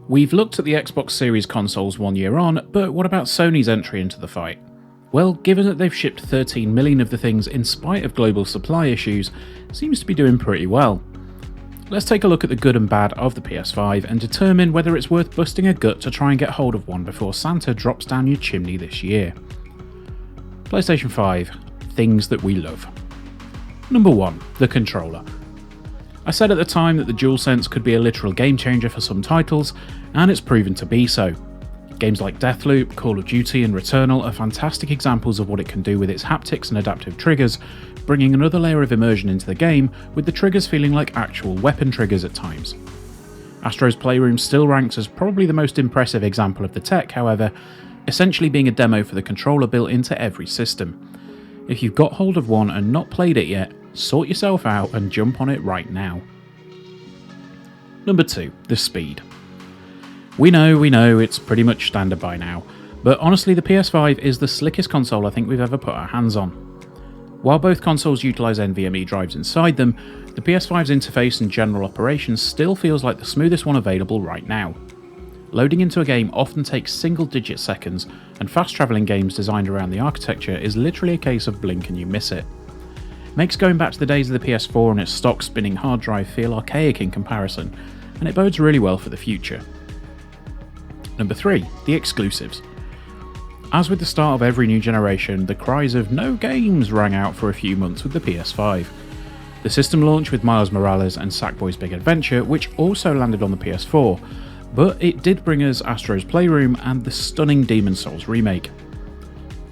We've looked at the Xbox Series consoles 1 year on, but what about Sony's entry into the fight? Well, given that they've shipped 13 million of the things in spite of global supply issues, seems to be doing pretty well. Let's take a look at the good and bad of the PS5 and determine whether it's worth busting a gut to try and get hold of one before Santa drops down your chimney this year. PlayStation 5, things that we love. Number 1, the controller. I said at the time that the DualSense could be a literal game changer for some titles, and it's proven to be so. Games like Deathloop, Call of Duty and Returnal are fantastic examples of what it can do with its haptics and adaptive triggers, bringing another layer of immersion into the game, with the triggers feeling like actual weapon triggers at times. Astro's Playroom still ranks as probably the most impressive example of the tech, however, essentially being a demo for the controller built into every system. If you've got hold of one and not played it yet, sort yourself out and jump on it right now. Number 2, the speed. We know it's pretty much standard by now, but honestly the PS5 is the slickest console I think we've ever put our hands on. While both consoles utilise NVMe drives inside them, the PS5's interface and general operations still feels like the smoothest one available right now. Loading into a game often takes single-digit seconds, and fast-travelling games designed around the architecture is literally a case of blink and you miss it. Makes going back to the days of the PS4 and its stock spinning hard drive feel archaic in comparison, and it bodes really well for the future. Number 3, the exclusives. As with the start of every new generation, the cries of no games rang out for a few months with the PS5. The system launched with Miles Morales and Sackboy's Big Adventure, which also landed on the PS4, but it did bring us Astro's Playroom and the stunning Demon's Souls remake.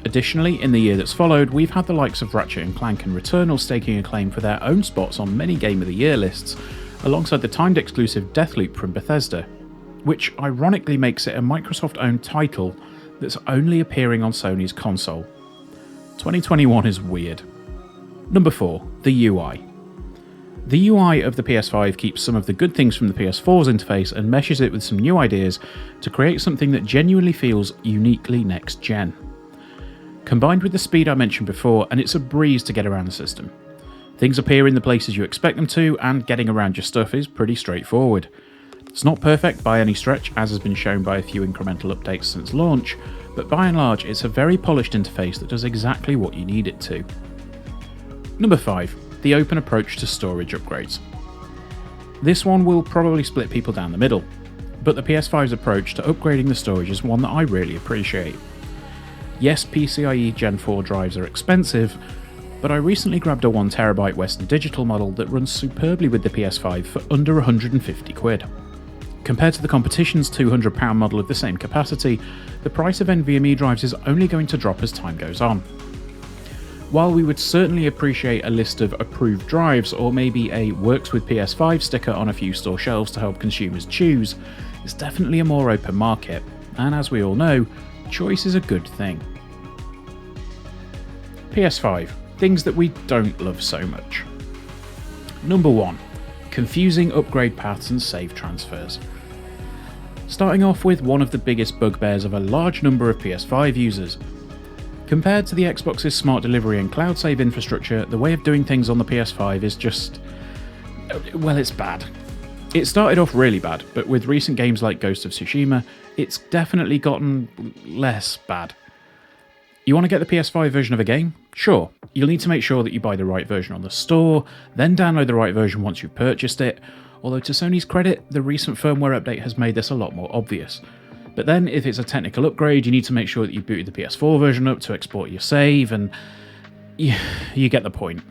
Additionally, in the year that's followed, we've had the likes of Ratchet & Clank and Returnal staking a claim for their own spots on many Game of the Year lists, alongside the timed exclusive Deathloop from Bethesda, which ironically makes it a Microsoft-owned title that's only appearing on Sony's console. 2021 is weird. Number 4, the UI. The UI of the PS5 keeps some of the good things from the PS4's interface and meshes it with some new ideas to create something that genuinely feels uniquely next-gen. Combined with the speed I mentioned before, and it's a breeze to get around the system. Things appear in the places you expect them to, and getting around your stuff is pretty straightforward. It's not perfect by any stretch, as has been shown by a few incremental updates since launch, but by and large it's a very polished interface that does exactly what you need it to. Number 5, the open approach to storage upgrades. This one will probably split people down the middle, but the PS5's approach to upgrading the storage is one that I really appreciate. Yes, PCIe Gen 4 drives are expensive, but I recently grabbed a 1TB Western Digital model that runs superbly with the PS5 for under 150 quid. Compared to the competition's £200 model of the same capacity, the price of NVMe drives is only going to drop as time goes on. While we would certainly appreciate a list of approved drives or maybe a works with PS5 sticker on a few store shelves to help consumers choose, it's definitely a more open market, and as we all know, choice is a good thing. PS5, things that we don't love so much. Number 1, confusing upgrade paths and save transfers. Starting off with one of the biggest bugbears of a large number of PS5 users. Compared to the Xbox's smart delivery and cloud save infrastructure, the way of doing things on the PS5 is just... well, it's bad. It started off really bad, but with recent games like Ghost of Tsushima, it's definitely gotten less bad. You want to get the PS5 version of a game? Sure. You'll need to make sure that you buy the right version on the store, then download the right version once you've purchased it, although to Sony's credit, the recent firmware update has made this a lot more obvious. But then, if it's a technical upgrade, you need to make sure that you've booted the PS4 version up to export your save, and you get the point.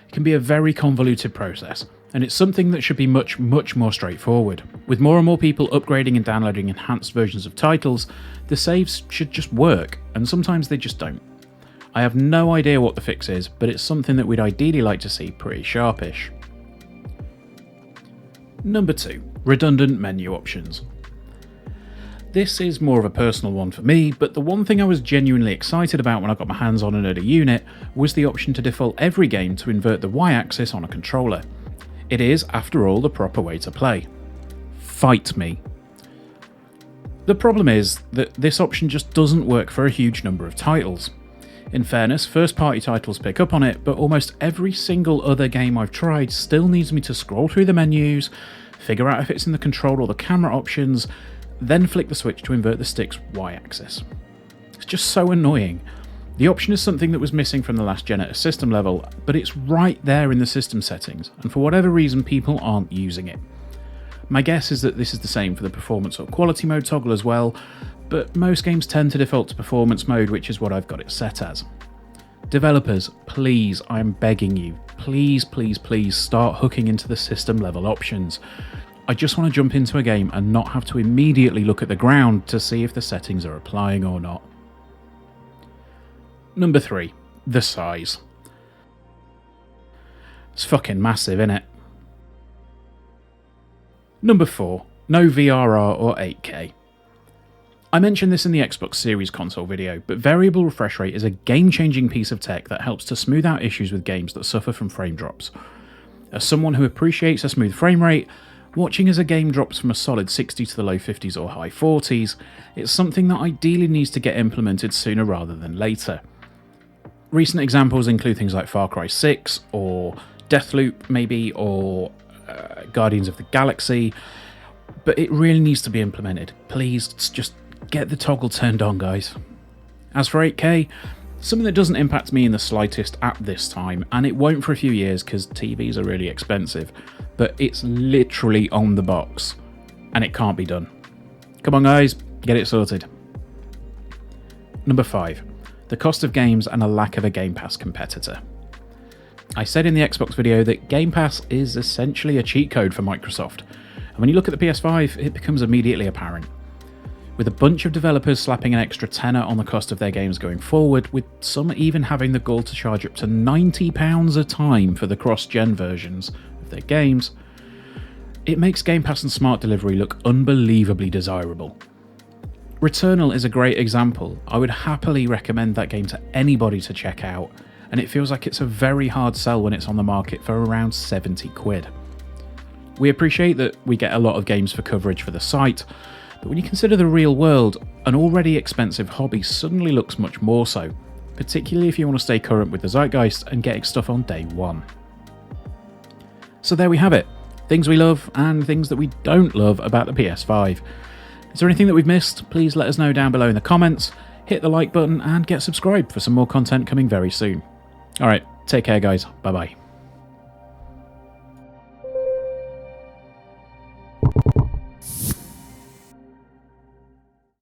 It can be a very convoluted process, and it's something that should be much more straightforward. With more and more people upgrading and downloading enhanced versions of titles, the saves should just work, and sometimes they just don't. I have no idea what the fix is, but it's something that we'd ideally like to see pretty sharpish. Number 2, redundant menu options. This is more of a personal one for me, but the one thing I was genuinely excited about when I got my hands on an early unit was the option to default every game to invert the Y-axis on a controller. It is, after all, the proper way to play. Fight me. The problem is that this option just doesn't work for a huge number of titles. In fairness, first-party titles pick up on it, but almost every single other game I've tried still needs me to scroll through the menus, figure out if it's in the control or the camera options, then flick the switch to invert the stick's Y-axis. It's just so annoying. The option is something that was missing from the last gen at a system level, but it's right there in the system settings, and for whatever reason people aren't using it. My guess is that this is the same for the performance or quality mode toggle as well, but most games tend to default to performance mode, which is what I've got it set as. Developers, please, I'm begging you, please start hooking into the system level options. I just want to jump into a game and not have to immediately look at the ground to see if the settings are applying or not. Number 3, the size. It's fucking massive, innit? Number 4, no VRR or 8K. I mentioned this in the Xbox Series console video, but variable refresh rate is a game-changing piece of tech that helps to smooth out issues with games that suffer from frame drops. As someone who appreciates a smooth frame rate, watching as a game drops from a solid 60 to the low 50s or high 40s, it's something that ideally needs to get implemented sooner rather than later. Recent examples include things like Far Cry 6, or Deathloop maybe, or Guardians of the Galaxy, but it really needs to be implemented. Please, just get the toggle turned on, guys. As for 8K, something that doesn't impact me in the slightest at this time, and it won't for a few years because TVs are really expensive, but it's literally on the box, and it can't be done. Come on guys, get it sorted. Number 5. The cost of games and a lack of a Game Pass competitor. I said in the Xbox video that Game Pass is essentially a cheat code for Microsoft, and when you look at the PS5, it becomes immediately apparent. With a bunch of developers slapping an extra tenner on the cost of their games going forward, with some even having the gall to charge up to £90 a time for the cross-gen versions of their games, it makes Game Pass and Smart Delivery look unbelievably desirable. Returnal is a great example. I would happily recommend that game to anybody to check out, and it feels like it's a very hard sell when it's on the market for around 70 quid. We appreciate that we get a lot of games for coverage for the site, but when you consider the real world, an already expensive hobby suddenly looks much more so, particularly if you want to stay current with the zeitgeist and getting stuff on day one. So there we have it, things we love and things that we don't love about the PS5. Is there anything that we've missed? Please let us know down below in the comments, hit the like button and get subscribed for some more content coming very soon. Alright, take care guys, bye bye.